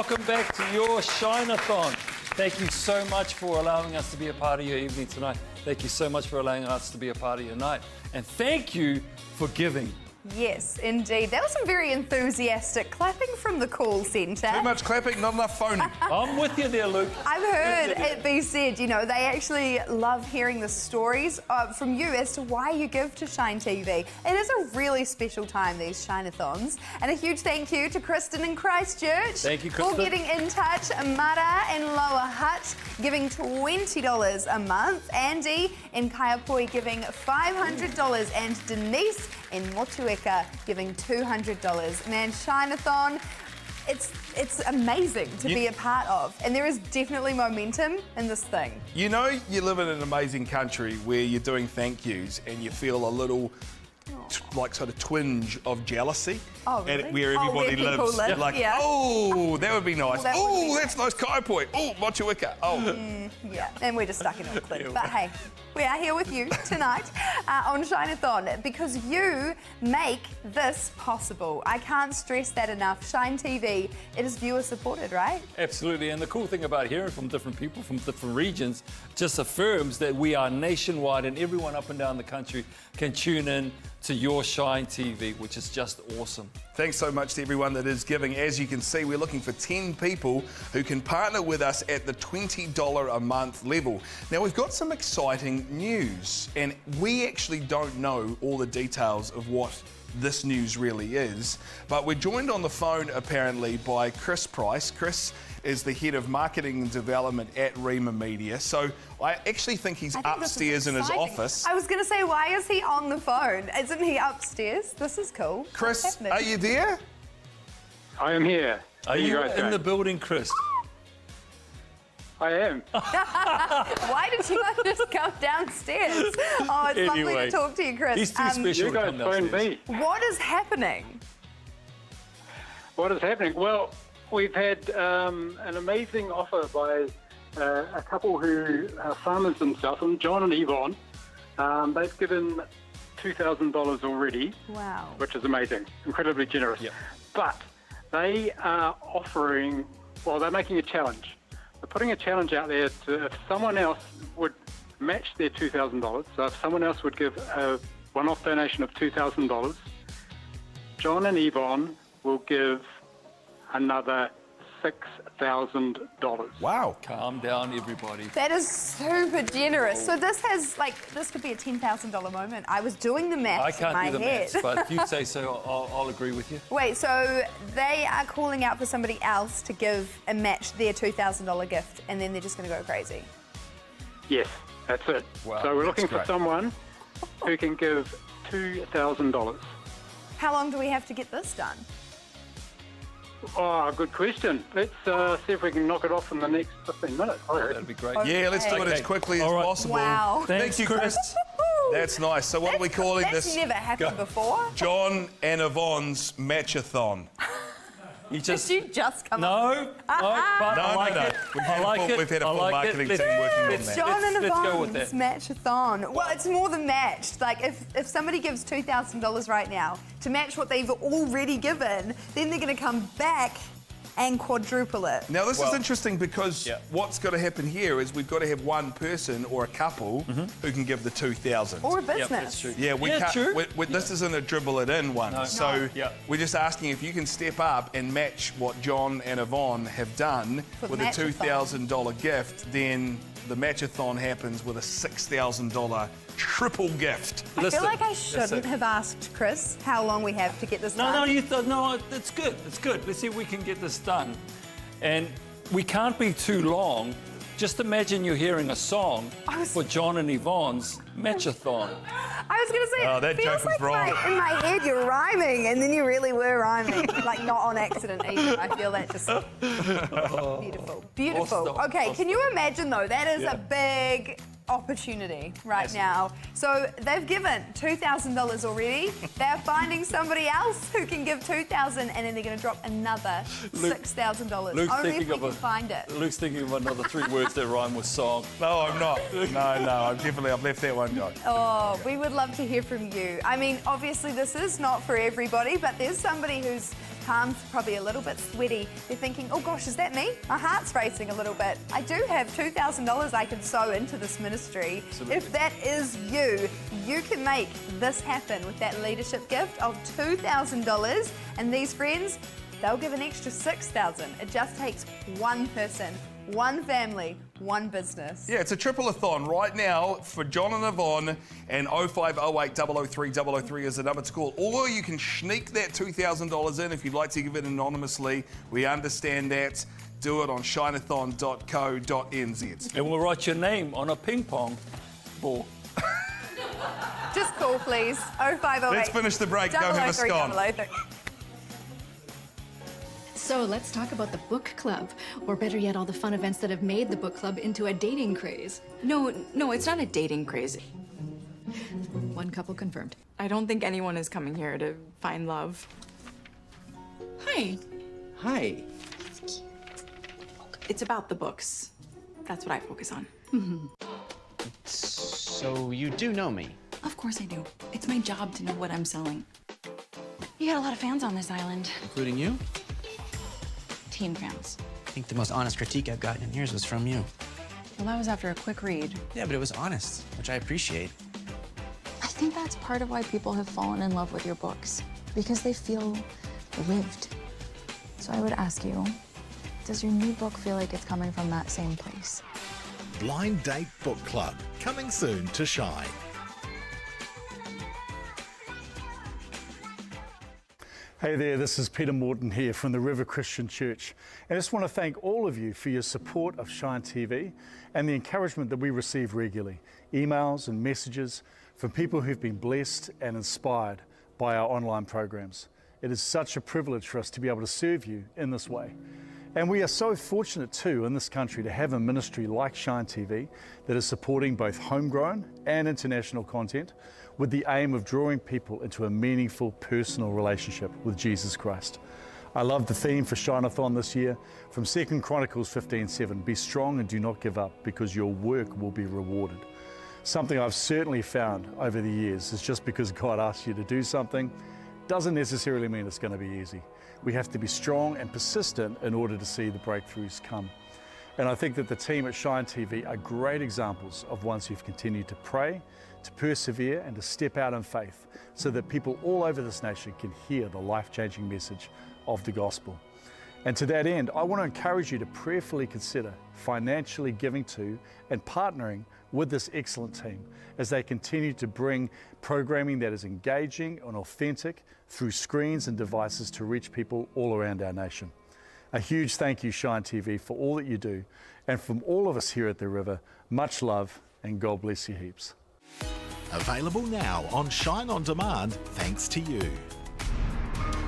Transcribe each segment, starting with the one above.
welcome back to your Shineathon. Thank you so much for allowing us to be a part of your evening tonight. Thank you so much for allowing us to be a part of your night. And thank you for giving. Yes, indeed. That was some very enthusiastic clapping from the call centre. Too much clapping, not enough phoning. I'm with you there, Luke. I've heard it be said, you know, they actually love hearing the stories from you as to why you give to Shine TV. It is a really special time, these Shineathons. And a huge thank you to Kristen in Christchurch. Thank you, Kristen. For getting in touch. Mara in Lower Hutt giving $20 a month. Andy in Kaiapoi giving $500. And Denise in Motueka giving $200. Man, Shineathon, it's amazing to be a part of, and there is definitely momentum in this thing. You know, you live in an amazing country where you're doing thank yous and you feel a little like sort of twinge of jealousy at where everybody lives. Live, like, yeah. Oh, that would be nice. Well, Oh, that's nice Kaiapoi. Oh, Motueka. Oh. Yeah, and we're just stuck in Auckland. But hey, we are here with you tonight on Shineathon because you make this possible. I can't stress that enough. Shine TV, it is viewer supported, right? Absolutely, and the cool thing about hearing from different people from different regions just affirms that we are nationwide and everyone up and down the country can tune in to your Shine TV, which is just awesome. Thanks so much to everyone that is giving. As you can see, we're looking for 10 people who can partner with us at the $20 a month level. Now, we've got some exciting news, and we actually don't know all the details of what this news really is, but we're joined on the phone apparently by Chris Price. Chris is the head of marketing and development at Rima Media. So I actually think he's upstairs in his office. I was going to say, why is he on the phone? Isn't he upstairs? This is cool. Chris, are you there? I am here. Are you in the building, Chris? I am. Why did you not just come downstairs? Oh, it's lovely to talk to you, Chris. He's too special You to guys come phoned downstairs. me. What is happening? What is happening? Well, we've had an amazing offer by a couple who are farmers themselves, John and Yvonne. They've given $2,000 already. Wow. Which is amazing, incredibly generous. Yep. But they are offering, well, they're making a challenge. They're putting a challenge out there to if someone else would match their $2,000, so if someone else would give a one-off donation of $2,000, John and Yvonne will give another $6,000. Wow. Calm down, everybody. That is super generous. So this could be a $10,000 moment. I was doing the maths I in my can't do the head. maths, but if you say so, I'll agree with you. Wait, so they are calling out for somebody else to give and match their $2,000 gift, and then they're just going to go crazy. Yes, that's it. Wow, so we're looking that's for great. someone who can give $2,000. How long do we have to get this done? Oh, good question. Let's see if we can knock it off in the next 15 minutes. That'd be great. Yeah, let's do it as Okay. quickly as All right. possible. Wow. Thank you, Chris. That's nice. So what are we calling That's this? never happened before. John and Yvonne's Matchathon. You just... Did you just come up? No, but I like it. I like it. We've had a I full like marketing it. team working on Let's- that. John and let's go with Yvonne's that. Matchathon. Well, it's more than matched. Like, if somebody gives $2,000 right now to match what they've already given, then they're going to come back and quadruple it. Now, this is Well, interesting because what's got to happen here is we've got to have one person or a couple who can give the 2,000. Or a business. Yep, that's true. Yeah, we can't. True. This isn't a dribble it in one. No. So No. we're just asking if you can step up and match what John and Yvonne have done For with a Matchathon. $2,000 gift, then the Matchathon happens with a $6,000 triple gift. I Listen, feel like I that's shouldn't it. have asked Chris how long we have to get this done. No, it's good. It's good. Let's see if we can get this done. And we can't be too long. Just imagine you're hearing a song for John and Yvonne's Matchathon. I was going to say, Oh, it that feels joke was like wrong. in my head you're rhyming, and then you really were rhyming. Like, not on accident either. I feel that just... Beautiful. Beautiful. Awesome. Okay, can you imagine, though? That is a big opportunity right now. So they've given $2,000 already. They're finding somebody else who can give $2,000, and then they're going to drop another $6,000. Luke's Only if thinking we of can find it. Luke's thinking of another 3 words that rhyme with song. No, I'm not. No, I've left that one go. Oh, we would love to hear from you. I mean, obviously this is not for everybody, but there's somebody who's palms are probably a little bit sweaty. They're thinking, oh gosh, is that me? My heart's racing a little bit. I do have $2,000 I can sow into this ministry. Absolutely. If that is you, you can make this happen with that leadership gift of $2,000. And these friends, they'll give an extra $6,000. It just takes one person, one family, one business. Yeah, it's a triple-a-thon right now for John and Yvonne, and 0508 003 003 is the number to call. Or you can sneak that $2,000 in if you'd like to give it anonymously. We understand that. Do it on shineathon.co.nz. And we'll write your name on a ping pong ball. Just call, please. 0508. Let's finish the break. Go have a 003 scone. 003. So let's talk about the book club, or better yet, all the fun events that have made the book club into a dating craze. No, it's not a dating craze. One couple confirmed. I don't think anyone is coming here to find love. Hi. Hi. It's about the books. That's what I focus on. So you do know me? Of course I do. It's my job to know what I'm selling. You got a lot of fans on this island. Including you? Teen fans. I think the most honest critique I've gotten in years was from you. Well, that was after a quick read. Yeah, but it was honest, which I appreciate. I think that's part of why people have fallen in love with your books, because they feel lived. So I would ask you, does your new book feel like it's coming from that same place? Blind Date Book Club, coming soon to Shine. Hey there, this is Peter Morton here from the River Christian Church. And I just want to thank all of you for your support of Shine TV and the encouragement that we receive regularly. Emails and messages from people who've been blessed and inspired by our online programs. It is such a privilege for us to be able to serve you in this way. And we are so fortunate too in this country to have a ministry like Shine TV that is supporting both homegrown and international content with the aim of drawing people into a meaningful personal relationship with Jesus Christ. I love the theme for Shineathon this year from 2 Chronicles 15:7, be strong and do not give up because your work will be rewarded. Something I've certainly found over the years is just because God asks you to do something doesn't necessarily mean it's going to be easy. We have to be strong and persistent in order to see the breakthroughs come. And I think that the team at Shine TV are great examples of ones who've continued to pray, to persevere and to step out in faith so that people all over this nation can hear the life-changing message of the gospel. And to that end, I want to encourage you to prayerfully consider financially giving to and partnering with this excellent team as they continue to bring programming that is engaging and authentic through screens and devices to reach people all around our nation. A huge thank you, Shine TV, for all that you do. And from all of us here at the River, much love and God bless you heaps. Available now on Shine On Demand, thanks to you.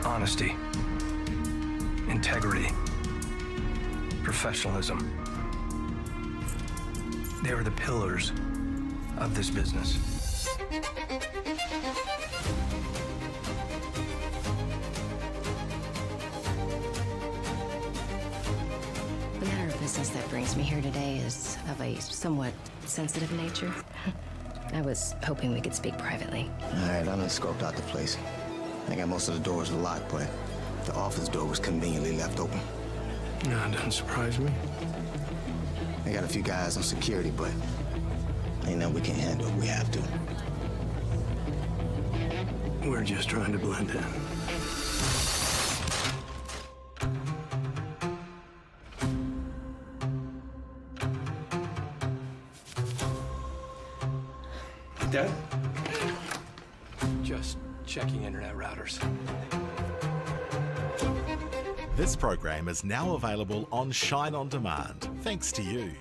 Honesty, integrity, professionalism. They are the pillars of this business. The matter of business that brings me here today is of a somewhat sensitive nature. I was hoping we could speak privately. All right, I done scoped out the place. I got most of the doors locked, but the office door was conveniently left open. No, it doesn't surprise me. They got a few guys on security, but ain't nothing we can't handle if we have to. We're just trying to blend in. Dad? Just checking internet routers. This program is now available on Shine On Demand, thanks to you.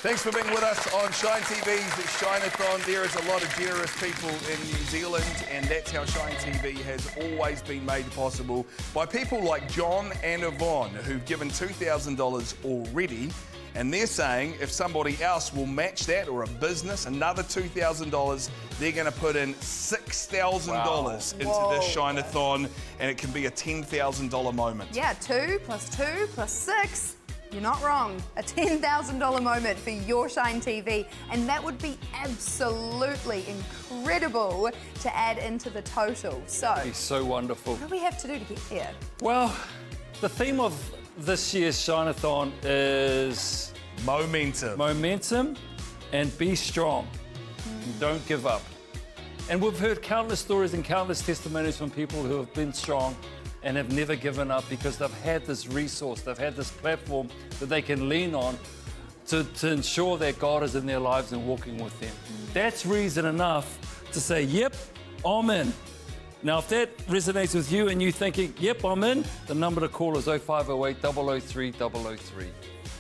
Thanks for being with us on Shine TV's Shineathon. There is a lot of generous people in New Zealand, and that's how Shine TV has always been made possible by people like John and Yvonne, who've given $2,000 already. And they're saying if somebody else will match that, or a business, another $2,000, they're going to put in $6,000 into this Shineathon, and it can be a $10,000 moment. Yeah, 2 + 2 + 6. You're not wrong. A $10,000 moment for your Shine TV, and that would be absolutely incredible to add into the total. So, It'd be so wonderful. what do we have to do to get there? Well, the theme of this year's Shineathon is momentum and be strong. Don't give up. And we've heard countless stories and countless testimonies from people who have been strong and have never given up because they've had this resource, they've had this platform that they can lean on to ensure that God is in their lives and walking with them. That's reason enough to say, yep, I'm in. Now, if that resonates with you and you're thinking, yep, I'm in, the number to call is 0508 003 003.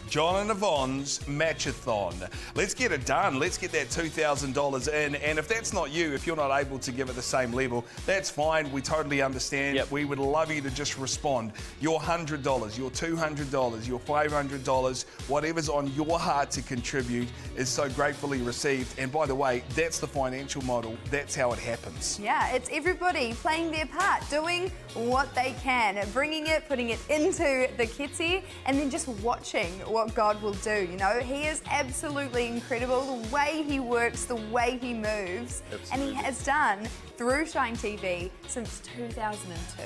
John and Yvonne's Matchathon. Let's get it done. Let's get that $2,000 in. And if that's not you, if you're not able to give at the same level, that's fine. We totally understand. Yep. We would love you to just respond. Your $100, your $200, your $500, whatever's on your heart to contribute is so gratefully received. And by the way, that's the financial model. That's how it happens. Yeah, it's everybody playing their part, doing what they can, bringing it, putting it into the kitty, and then just watching what God will do. You know, He is absolutely incredible, the way He works, the way He moves, and He has done through Shine TV since 2002.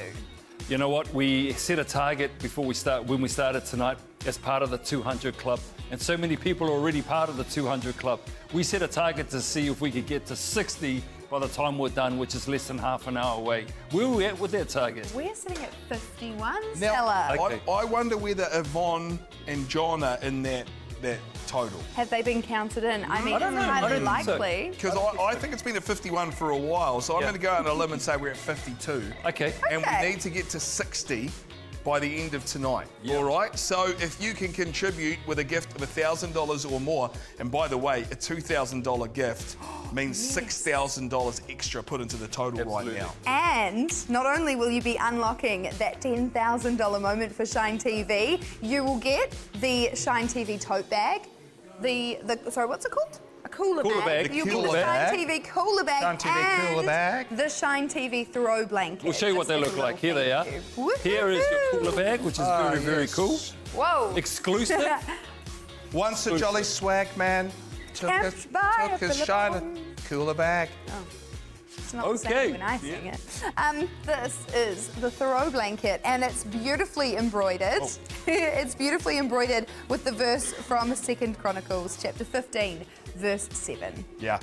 You know what? We set a target when we started tonight as part of the 200 Club, and so many people are already part of the 200 Club. We set a target to see if we could get to 60 by the time we're done, which is less than half an hour away. Where are we at with that target? We're sitting at 51, Now, Stella. Okay. I wonder whether Yvonne and John are in that total. Have they been counted in? I mean, I don't it's know. I highly don't think so. likely. Because I think it's been at 51 for a while, so I'm Yeah. going to go out on a limb and say we're at 52. Okay. And Okay. we need to get to 60 by the end of tonight. Yeah. All right? So if you can contribute with a gift of $1,000 or more, and by the way, a $2,000 gift means $6,000 extra put into the total Absolutely. right now. And not only will you be unlocking that $10,000 moment for Shine TV, you will get the Shine TV tote bag, sorry, what's it called? A cooler bag. The You cooler get the bag. Shine TV cooler bag. Shine TV cooler and bag. the Shine TV throw blanket. We'll show you what they Just look as a like. Here little they are. thank you. Here is your cooler bag, which is very, very cool. Whoa. Exclusive. Once a jolly swag man took his shine cooler bag. It's not the Okay. same when I sing it. This is the throw blanket, and it's beautifully embroidered. Oh. It's beautifully embroidered with the verse from 2 Chronicles, chapter 15, verse 7. Yeah.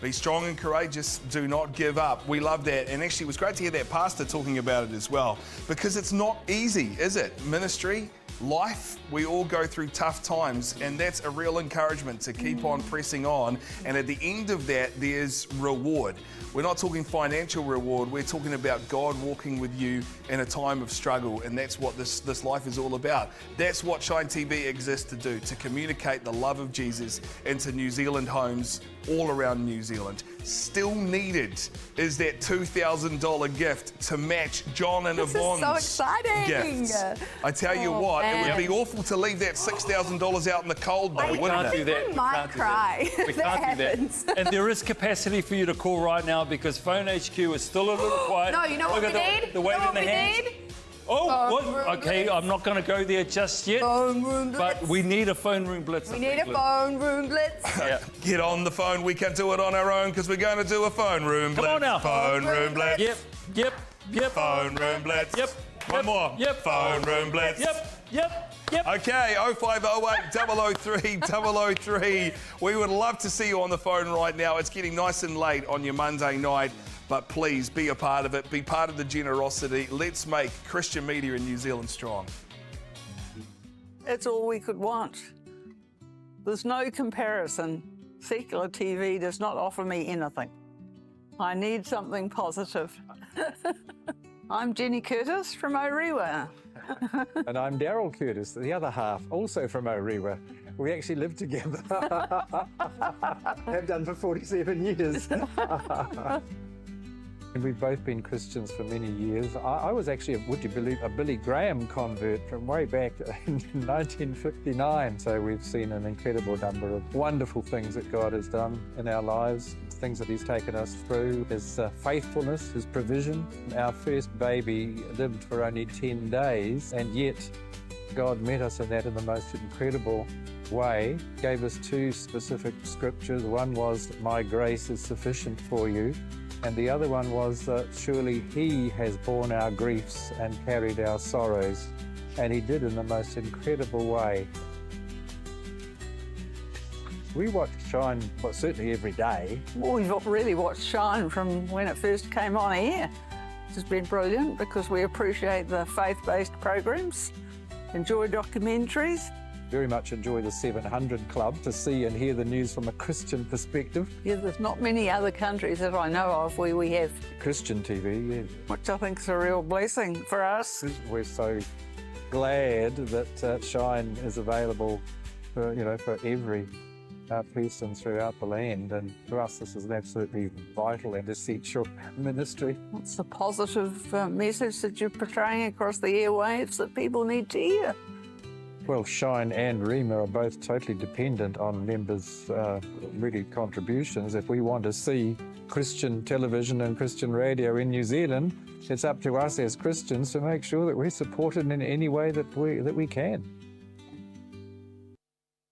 Be strong and courageous. Do not give up. We love that. And actually, it was great to hear that pastor talking about it as well, because it's not easy, is it? Ministry, life, we all go through tough times, and that's a real encouragement to keep on pressing on. And at the end of that, there's reward. We're not talking financial reward. We're talking about God walking with you in a time of struggle, and that's what this life is all about. That's what Shine TV exists to do, to communicate the love of Jesus into New Zealand homes all around New Zealand. Still needed is that $2,000 gift to match John and Yvonne's so exciting. gifts. I tell you Oh, what, man. it would be awful to leave that $6,000 out in the cold, though, We wouldn't can't it? do that. I We might can't do cry. that. We That can't do happens. that. And there is capacity for you to call right now because Phone HQ is still a little quiet. No, you know what Look we at need? the weight You know in the what we hands. need? Oh, Phone what? room Okay, blitz. I'm not going to go there just yet. Phone room blitz. But we need a phone room blitz. We need a phone room blitz. Yeah. Get on the phone. We can do it on our own because we're going to do a phone room blitz. Come on now. Phone room blitz. Yep. Phone room blitz. Yep. One more. Yep. Phone room blitz. Yep. Okay, 0508 003 003. We would love to see you on the phone right now. It's getting nice and late on your Monday night, but please be a part of it. Be part of the generosity. Let's make Christian media in New Zealand strong. It's all we could want. There's no comparison. Secular TV does not offer me anything. I need something positive. I'm Jenny Curtis from Orewa. And I'm Daryl Curtis, the other half, also from Orewa. We actually live together. Have done for 47 years. And we've both been Christians for many years. I was actually, would you believe, a Billy Graham convert from way back in 1959. So we've seen an incredible number of wonderful things that God has done in our lives, things that He's taken us through, His faithfulness, His provision. Our first baby lived for only 10 days, and yet God met us in that in the most incredible way, gave us two specific scriptures. One was, my grace is sufficient for you, and the other one was, surely he has borne our griefs and carried our sorrows, and he did in the most incredible way. We watch Shine, well, certainly every day. Well, we've really watched Shine from when it first came on air. It's been brilliant because we appreciate the faith-based programs, enjoy documentaries. Very much enjoy the 700 Club to see and hear the news from a Christian perspective. Yeah, there's not many other countries that I know of where we have Christian TV, yeah. which I think is a real blessing for us. We're so glad that Shine is available for, for every person throughout the land, and for us this is an absolutely vital and essential ministry. It's the positive message that you're portraying across the airwaves that people need to hear. Well, Shine and Rima are both totally dependent on members' really contributions. If we want to see Christian television and Christian radio in New Zealand, it's up to us as Christians to make sure that we're supported in any way that we can.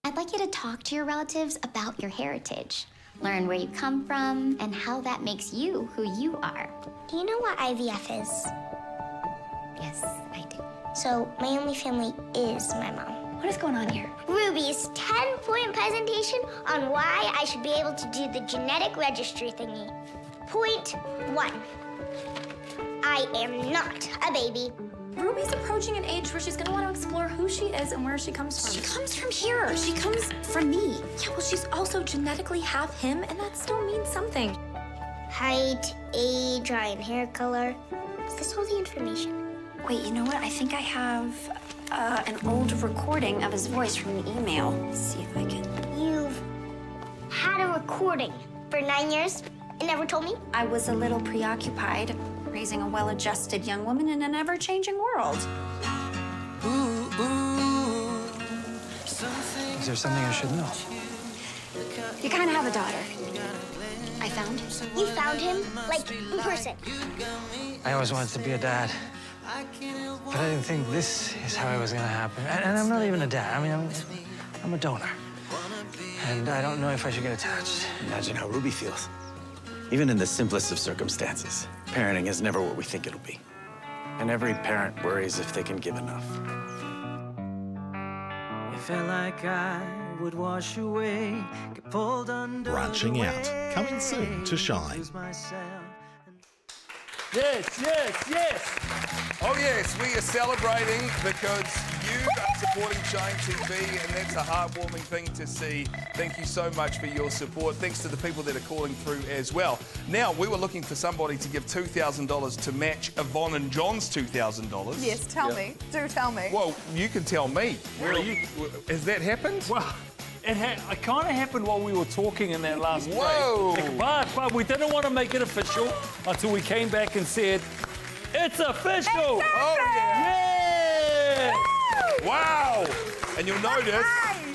I'd like you to talk to your relatives about your heritage. Learn where you come from and how that makes you who you are. Do you know what IVF is? Yes, I do. So my only family is my mom. What is going on here? Ruby's 10-point presentation on why I should be able to do the genetic registry thingy. Point 1. I am not a baby. Ruby's approaching an age where she's going to want to explore who she is and where she comes from. She comes from here. She comes from me. Yeah, well, she's also genetically half him, and that still means something. Height, age, eye and hair color. Is this all the information? Wait, you know what? I think I have an old recording of his voice from an email. Let's see if I can. You've had a recording for 9 years and never told me? I was a little preoccupied raising a well-adjusted young woman in an ever-changing world. Is there something I should know? You kind of have a daughter. I found him. You found him? Like, in person? I always wanted to be a dad, but I didn't think this is how it was going to happen. And I'm not even a dad. I mean, I'm a donor. And I don't know if I should get attached. Imagine how Ruby feels. Even in the simplest of circumstances, parenting is never what we think it'll be. And every parent worries if they can give enough. It felt like I would wash away, get pulled under. Branching out, coming soon to Shine. Yes, yes, yes. Oh yes, we are celebrating because you are supporting Shine TV, and that's a heartwarming thing to see. Thank you so much for your support. Thanks to the people that are calling through as well. Now, we were looking for somebody to give $2,000 to match Yvonne and John's $2,000. Yes, tell me. Do tell me. Well, you can tell me. Where are you? Has that happened? Well, it kind of happened while we were talking in that last Whoa. break. But we didn't want to make it official until we came back and said, it's official! Oh, yeah! Woo! Wow! And you'll notice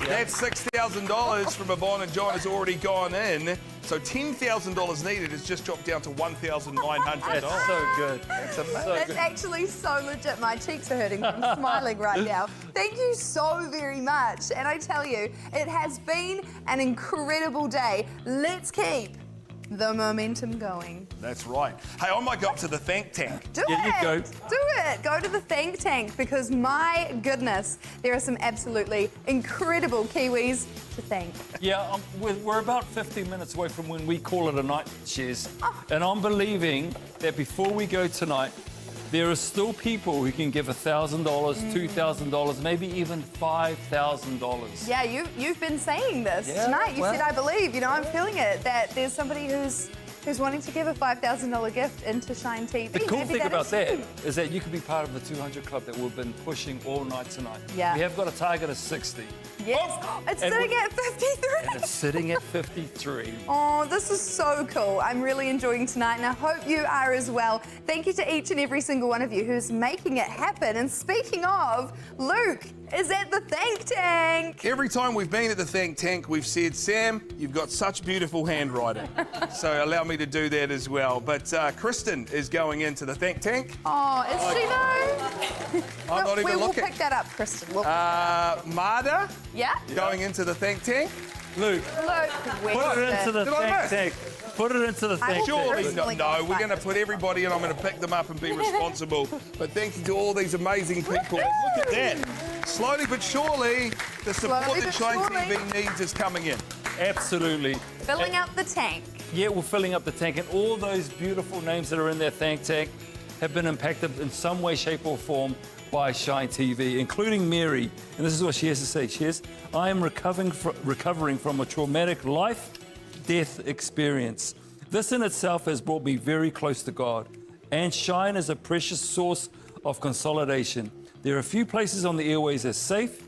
that $6,000 from Yvonne and John has already gone in. So $10,000 needed has just dropped down to $1,900. That's so good. That's amazing. That's actually so legit. My cheeks are hurting from smiling right now. Thank you so very much. And I tell you, it has been an incredible day. Let's keep the momentum going. That's right. Hey, I might go up to the think tank. Do it. Do it. Go to the think tank because, my goodness, there are some absolutely incredible Kiwis to thank. Yeah, we're about 15 minutes away from when we call it a night, Shiz. And I'm believing that before we go tonight, there are still people who can give $1,000, $2,000, maybe even $5,000. Yeah, you've been saying this tonight. You said, I believe, I'm feeling it, that there's somebody who's wanting to give a $5,000 gift into Shine TV. The cool Maybe thing about that you. is that you can be part of the 200 Club that we've been pushing all night tonight. Yeah. We have got a target of 60. Yes, it's sitting at 53. And it's sitting at 53. Oh, this is so cool. I'm really enjoying tonight, and I hope you are as well. Thank you to each and every single one of you who's making it happen. And speaking of, Luke is at the Think Tank. Every time we've been at the Think Tank, we've said, Sam, you've got such beautiful handwriting. So allow me to do that as well. But Kristen is going into the Think Tank. Oh, is she though? I'm not even We'll looking. pick that up, Kristen. We'll Marta yeah? going into the Think Tank. Luke, put it into the Did I Think miss? Tank. Put it into the Think Tank. Surely no, we're going to put everybody in. I'm going to pick them up and be responsible. But thank you to all these amazing people. And look at that. Slowly but surely, the support Slowly that but Shine surely. TV needs is coming in. Absolutely. Filling up the tank. Yeah, we're filling up the tank, and all those beautiful names that are in that Think Tank have been impacted in some way, shape, or form by Shine TV, including Mary. And this is what she has to say. She says, I am recovering from a traumatic life-death experience. This in itself has brought me very close to God, and Shine is a precious source of consolidation. There are few places on the airways as safe,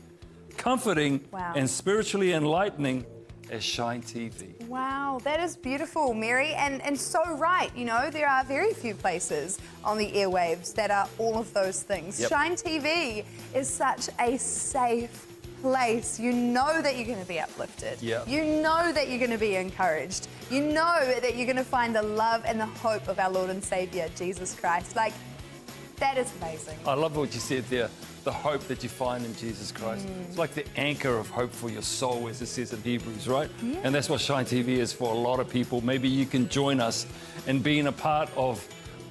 comforting, and spiritually enlightening as Shine TV. Wow, that is beautiful, Mary, and so right. You know, there are very few places on the airwaves that are all of those things. Yep. Shine TV is such a safe place. You know that you're going to be uplifted. Yep. You know that you're going to be encouraged. You know that you're going to find the love and the hope of our Lord and Saviour, Jesus Christ. Like, that is amazing. I love what you said there, the hope that you find in Jesus Christ. It's like the anchor of hope for your soul, as it says in Hebrews, right? Yeah. And that's what Shine TV is for a lot of people. Maybe you can join us in being a part of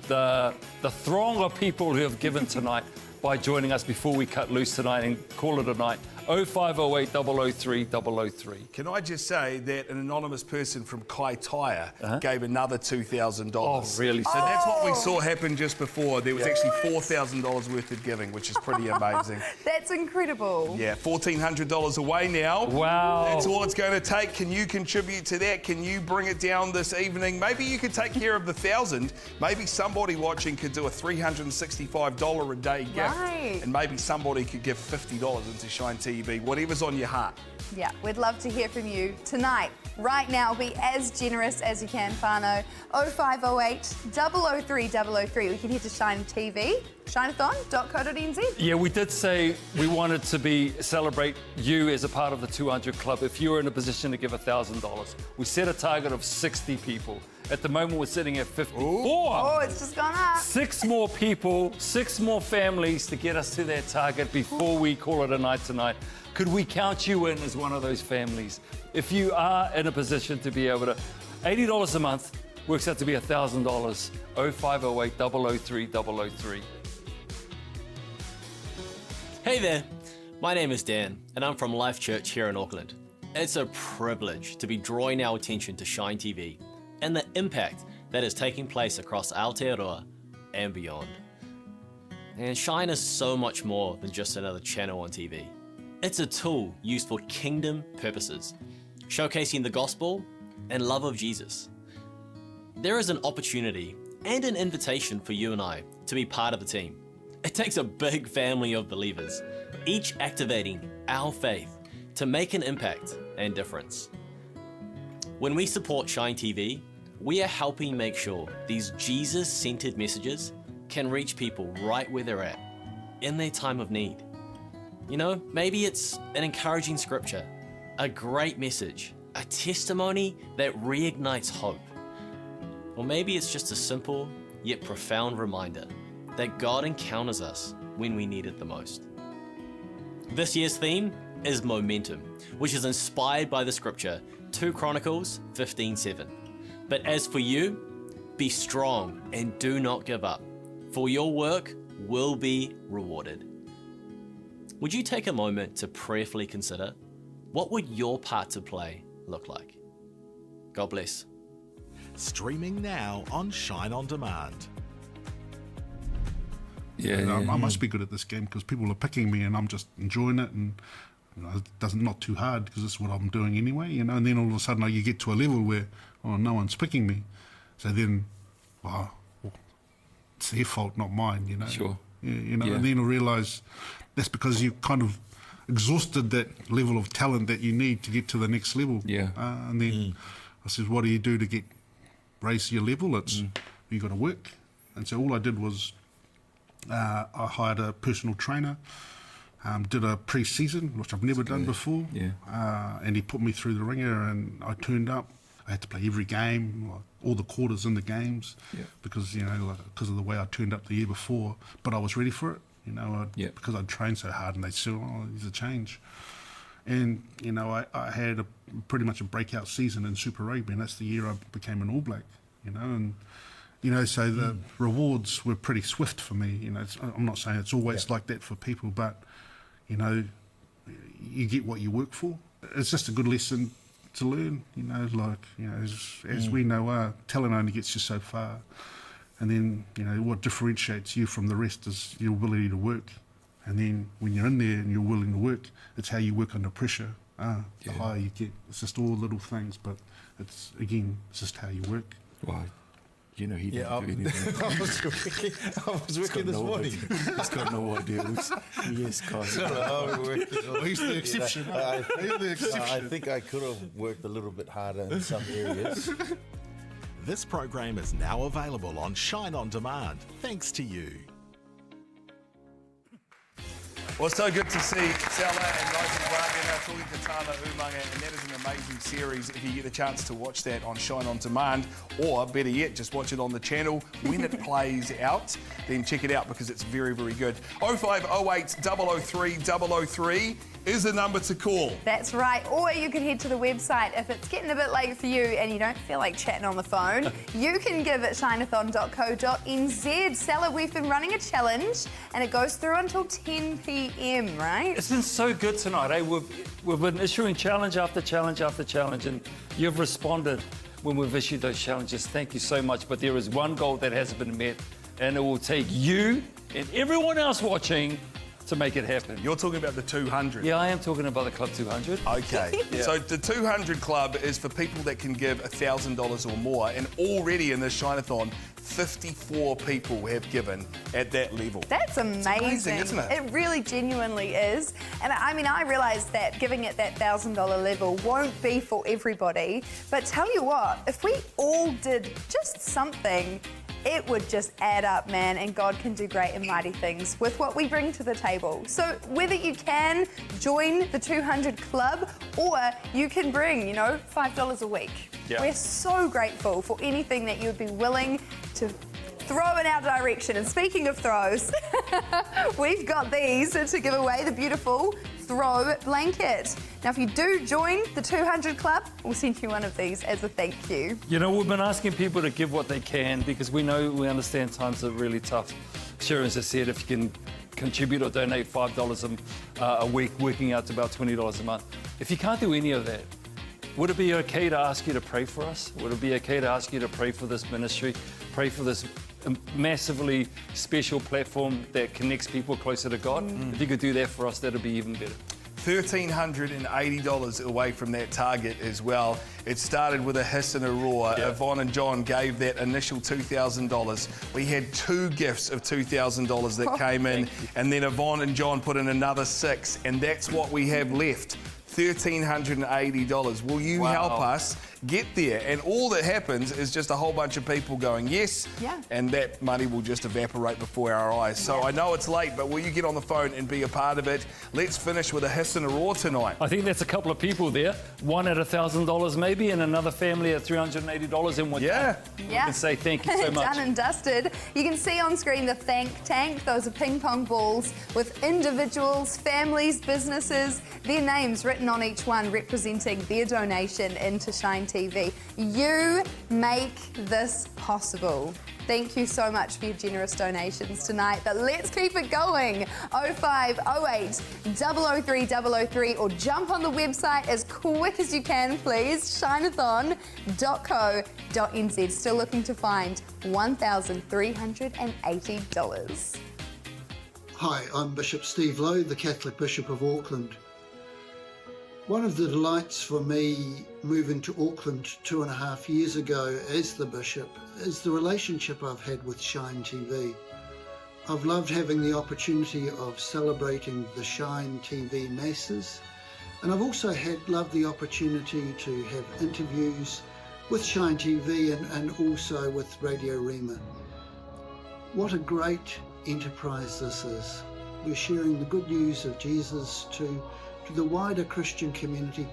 the throng of people who have given tonight by joining us before we cut loose tonight and call it a night. 0508 003 003. Can I just say that an anonymous person from Kai Tire gave another $2,000. Oh, really? So that's what we saw happen just before. There was actually $4,000 worth of giving, which is pretty amazing. That's incredible. Yeah, $1,400 away now. Wow. That's all it's going to take. Can you contribute to that? Can you bring it down this evening? Maybe you could take care of the 1,000. Maybe somebody watching could do a $365 a day gift. Right. And maybe somebody could give $50 into Shine TV. Whatever's on your heart. Yeah, we'd love to hear from you tonight. Right now, be as generous as you can, whānau. 0508 003 003. We can head to Shine TV, shineathon.co.nz. Yeah, we did say we wanted to celebrate you as a part of the 200 Club if you were in a position to give $1,000. We set a target of 60 people. At the moment, we're sitting at 54. Oh, it's just gone up. 6 more people, 6 more families to get us to that target before we call it a night tonight. Could we count you in as one of those families? If you are in a position to be able to, $80 a month works out to be $1,000. 0508 003 003. Hey there, my name is Dan, and I'm from Life Church here in Auckland. It's a privilege to be drawing our attention to Shine TV and the impact that is taking place across Aotearoa and beyond. And Shine is so much more than just another channel on TV. It's a tool used for kingdom purposes, showcasing the gospel and love of Jesus. There is an opportunity and an invitation for you and I to be part of the team. It takes a big family of believers, each activating our faith to make an impact and difference. When we support Shine TV, we are helping make sure these Jesus-centered messages can reach people right where they're at, in their time of need. You know, maybe it's an encouraging scripture, a great message, a testimony that reignites hope. Or maybe it's just a simple yet profound reminder that God encounters us when we need it the most. This year's theme is momentum, which is inspired by the scripture 2 Chronicles 15:7. But as for you, be strong and do not give up, for your work will be rewarded. Would you take a moment to prayerfully consider what would your part to play look like? God bless. Streaming now on Shine On Demand. I must be good at this game because people are picking me and I'm just enjoying it, and it's not too hard because it's what I'm doing anyway, and then all of a sudden you get to a level where no one's picking me, so then it's their fault, not mine, Sure. And then I realise that's because you kind of exhausted that level of talent that you need to get to the next level. And then I said, what do you do to raise your level? It's you got to work. And so all I did was I hired a personal trainer, Did a pre-season, which I've never done before. And he put me through the ringer, and I turned up. I had to play every game, like all the quarters in the games, because because of the way I turned up the year before. But I was ready for it, because I'd trained so hard, and they said, "Oh, there's a change." And I had pretty much a breakout season in Super Rugby, and that's the year I became an All Black. So the rewards were pretty swift for me. I'm not saying it's always like that for people, but you get what you work for. It's just a good lesson to learn, as we know, talent only gets you so far. And then, what differentiates you from the rest is your ability to work. And then when you're in there and you're willing to work, it's how you work under pressure. The higher you get. It's just all little things, but it's just how you work. Right. He didn't do anything. I was working this morning. He's got no idea. Yes, guys. He's the exception. I think I could have worked a little bit harder in some areas. This program is now available on Shine On Demand, thanks to you. Well, it's so good to see Sella and Rising Barbie now talking to Tana Umanga, and that is an amazing series if you get the chance to watch that on Shine On Demand, or better yet, just watch it on the channel when it plays out. Then check it out because it's very, very good. 0508 003 003 is the number to call. That's right. Or you can head to the website if it's getting a bit late for you and you don't feel like chatting on the phone. You can give at shineathon.co.nz. Sella, we've been running a challenge and it goes through until 10 p.m, right? It's been so good tonight, eh? We've been issuing challenge after challenge after challenge, and you've responded when we've issued those challenges. Thank you so much. But there is one goal that hasn't been met, and it will take you and everyone else watching to make it happen. You're talking about the 200. Yeah, I am talking about the Club 200. Okay. So the 200 Club is for people that can give $1,000 or more, and already in this Shineathon, 54 people have given at that level. That's amazing. It's amazing, isn't it? It really genuinely is. And I mean, I realise that giving at that $1,000 level won't be for everybody, but tell you what, if we all did just something, it would just add up, man, and God can do great and mighty things with what we bring to the table. So whether you can join the 200 Club or you can bring, $5 a week. Yeah. We're so grateful for anything that you would be willing to throw in our direction. And speaking of throws, we've got these to give away, the beautiful throw blanket. Now, if you do join the 200 Club, we'll send you one of these as a thank you. We've been asking people to give what they can because we understand times are really tough. Sharon has said if you can contribute or donate $5 a week, working out to about $20 a month. If you can't do any of that, would it be okay to ask you to pray for us? Would it be okay to ask you to pray for this ministry, pray for this massively special platform that connects people closer to God? If you could do that for us, that'd be even better. $1,380 away from that target as well. It started with a hiss and a roar. Yvonne and John gave that initial $2,000. We had 2 gifts of $2,000 that came in, and then Yvonne and John put in another 6, and that's what we have left. $1,380. Will you help us get there? And all that happens is just a whole bunch of people going yes, and that money will just evaporate before our eyes. So I know it's late, but will you get on the phone and be a part of it? Let's finish with a hiss and a roar tonight. I think that's a couple of people there. One at $1,000 maybe, and another family at $380 in one. We can say thank you so much. Done and dusted. You can see on screen the thank tank. Those are ping pong balls with individuals, families, businesses, their names written on each one representing their donation into Shine TV. You make this possible. Thank you so much for your generous donations tonight, but let's keep it going. 0508 003 003 or jump on the website as quick as you can, please. Shineathon.co.nz. Still looking to find $1,380. Hi, I'm Bishop Steve Lowe, the Catholic Bishop of Auckland. One of the delights for me moving to Auckland 2.5 years ago as the Bishop is the relationship I've had with Shine TV. I've loved having the opportunity of celebrating the Shine TV masses, and I've also loved the opportunity to have interviews with Shine TV and also with Radio Rema. What a great enterprise this is. we're sharing the good news of Jesus to the wider Christian community,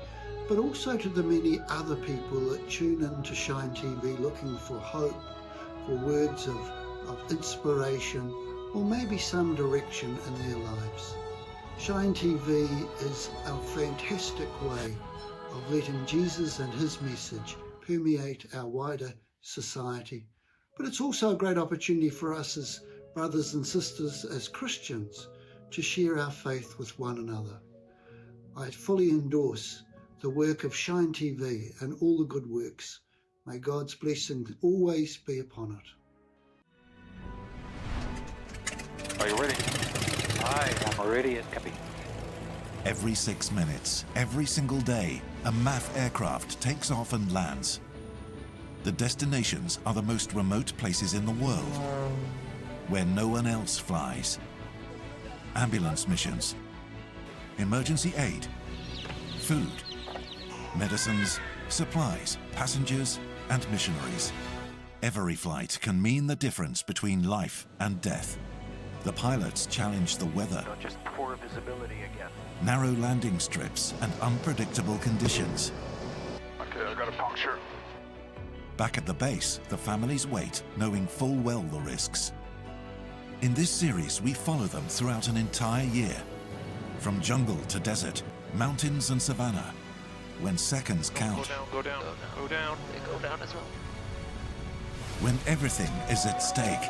but also to the many other people that tune in to Shine TV looking for hope, for words of inspiration, or maybe some direction in their lives. Shine TV is a fantastic way of letting Jesus and his message permeate our wider society. But it's also a great opportunity for us as brothers and sisters, as Christians, to share our faith with one another. I fully endorse the work of Shine TV and all the good works. May God's blessing always be upon it. Are you ready? I am ready as can be. Every 6 minutes, every single day, a MAF aircraft takes off and lands. The destinations are the most remote places in the world, where no one else flies. Ambulance missions, emergency aid, food, medicines, supplies, passengers, and missionaries. Every flight can mean the difference between life and death. The pilots challenge the weather, Just poor visibility again. narrow landing strips, and unpredictable conditions. Okay, I got a puncture. Back at the base, the families wait, knowing full well the risks. In this series, we follow them throughout an entire year. From jungle to desert, mountains and savanna, when seconds count. Go down, go down. They go down as well. When everything is at stake.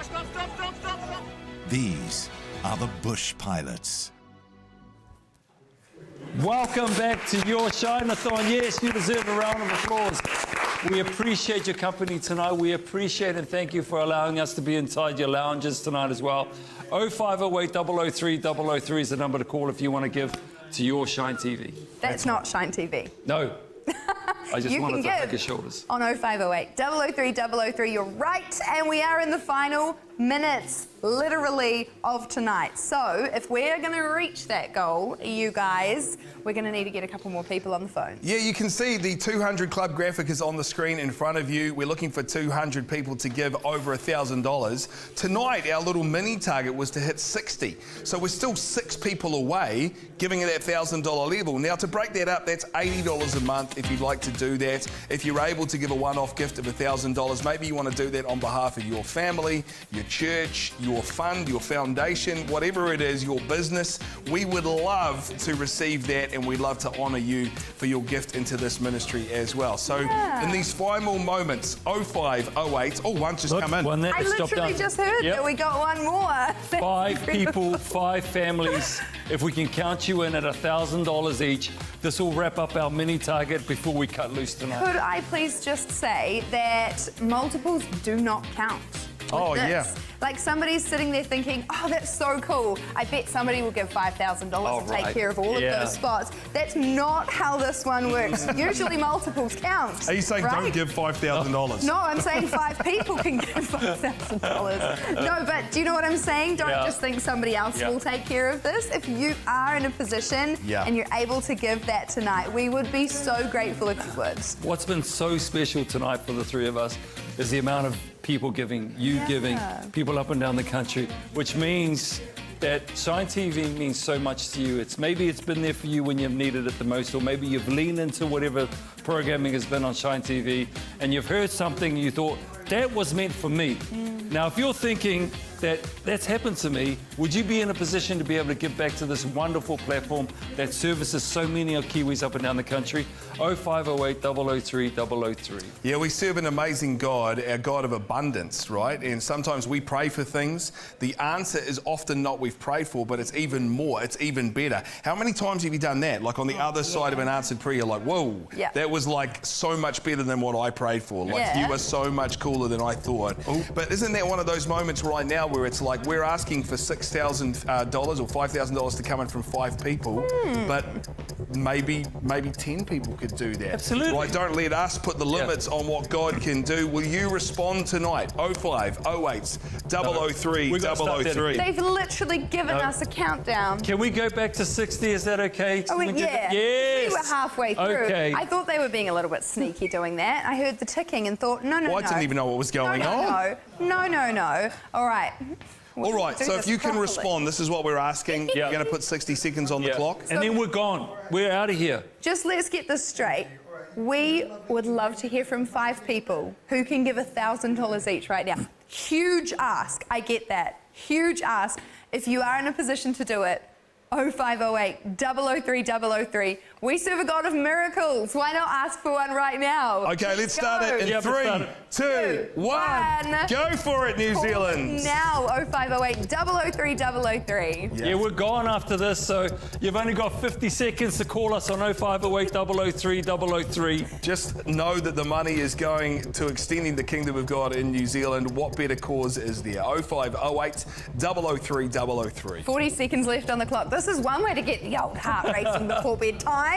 Stop. These are the Bush Pilots. Welcome back to your Shineathon. Yes, you deserve a round of applause. We appreciate your company tonight. We appreciate and thank you for allowing us to be inside your lounges tonight as well. 0508 003 003 is the number to call if you want to give to your Shine TV. That's not Shine TV. No. I just You wanted can to hug give your shoulders. on 0508 003 003. You're right, and we are in the final minutes, literally, of tonight. So if we're going to reach that goal, you guys, we're going to need to get a couple more people on the phone. Yeah, you can see the 200 Club graphic is on the screen in front of you. We're looking for 200 people to give over $1,000. Tonight, our little mini target was to hit 60. So we're still 6 people away, giving it that $1,000 level. Now, to break that up, that's $80 a month if you'd like to do that. If you're able to give a one-off gift of $1,000, maybe you want to do that on behalf of your family, your church, your fund, your foundation, whatever it is, your business, we would love to receive that, and we'd love to honour you for your gift into this ministry as well. So in these final moments, 0508, oh, one just come in. I literally just heard that we got one more. 5 people, 5 families. If we can count you in at $1,000 each, this will wrap up our mini target before we cut loose tonight. Could I please just say that multiples do not count? Oh, this. yeah. Like somebody's sitting there thinking, oh, that's so cool. I bet somebody will give $5,000 to take care of all of those spots. That's not how this one works. Usually multiples count. Are you saying right? don't give $5,000? No, I'm saying 5 people can give $5,000. No, but do you know what I'm saying? Don't just think somebody else will take care of this. If you are in a position and you're able to give that tonight, we would be so grateful if you would. What's been so special tonight for the 3 of us is the amount of people giving, you giving, people up and down the country, which means that Shine TV means so much to you. Maybe it's been there for you when you've needed it the most, or maybe you've leaned into whatever programming has been on Shine TV and you've heard something and you thought, that was meant for me. Now, if you're thinking that that's happened to me, would you be in a position to be able to give back to this wonderful platform that services so many of Kiwis up and down the country? 0508 003 003. Yeah, we serve an amazing God, our God of abundance, right? And sometimes we pray for things. The answer is often not we've prayed for, but it's even more, it's even better. How many times have you done that? Like on the other side of an answered prayer, you're like, whoa, that was like so much better than what I prayed for. Like you are so much cooler than I thought. But isn't that one of those moments right now where it's like we're asking for $6,000 or $5,000 to come in from 5 people, but maybe 10 people could do that. Absolutely. Right, don't let us put the limits on what God can do. Will you respond tonight? 0508 003 003. They've literally given us a countdown. Can we go back to 60? Is that okay? Oh, yeah. Yes. We were halfway through. Okay. I thought they were being a little bit sneaky doing that. I heard the ticking and thought, no. I didn't even know what was going on. No. All right. All right, Do so if this you can properly. respond, this is what we're asking. You're going to put 60 seconds on the clock. And then we're gone. We're out of here. Just let's get this straight. We would love to hear from 5 people who can give $1,000 each right now. Huge ask, I get that. Huge ask. If you are in a position to do it, 0508 003 003. We serve a God of miracles. Why not ask for one right now? Okay, let's start it in 3, 2, 1. Go for it, New Zealand. Now, 0508 003 003. Yeah, we're gone after this, so you've only got 50 seconds to call us on 0508 003 003. Just know that the money is going to extending the kingdom of God in New Zealand. What better cause is there? 0508 003 003. 40 seconds left on the clock. This is one way to get the old heart racing before bedtime.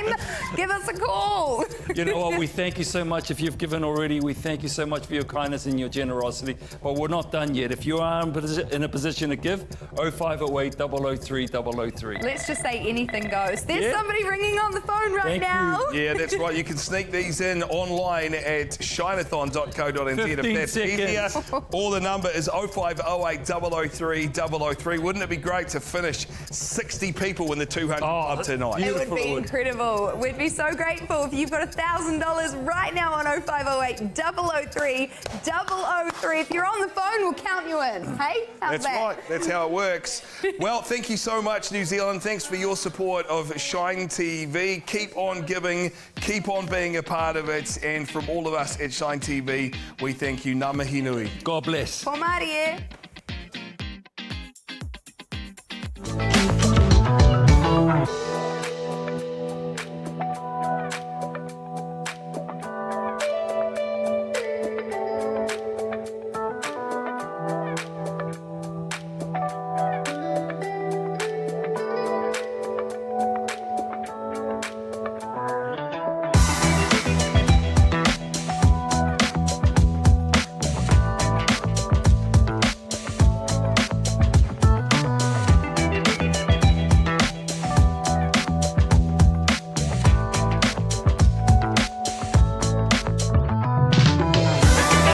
Give us a call. You know what? We thank you so much. If you've given already, we thank you so much for your kindness and your generosity. But we're not done yet. If you are in a position to give, 0508 003 003. Let's just say anything goes. There's somebody ringing on the phone right now. Yeah, that's right. You can sneak these in online at shineathon.co.nz if that's easier. Or the number is 0508 003 003. Wouldn't it be great to finish 60 people in the 200 Club tonight? It would be incredible. We'd be so grateful if you've got $1,000 right now on 0508 003 003. If you're on the phone, we'll count you in. Hey? How's That's that? right. That's how it works. Well, thank you so much, New Zealand. Thanks for your support of Shine TV. Keep on giving. Keep on being a part of it. And from all of us at Shine TV, we thank you. Ngā mihi nui. God bless. Pō Mārie.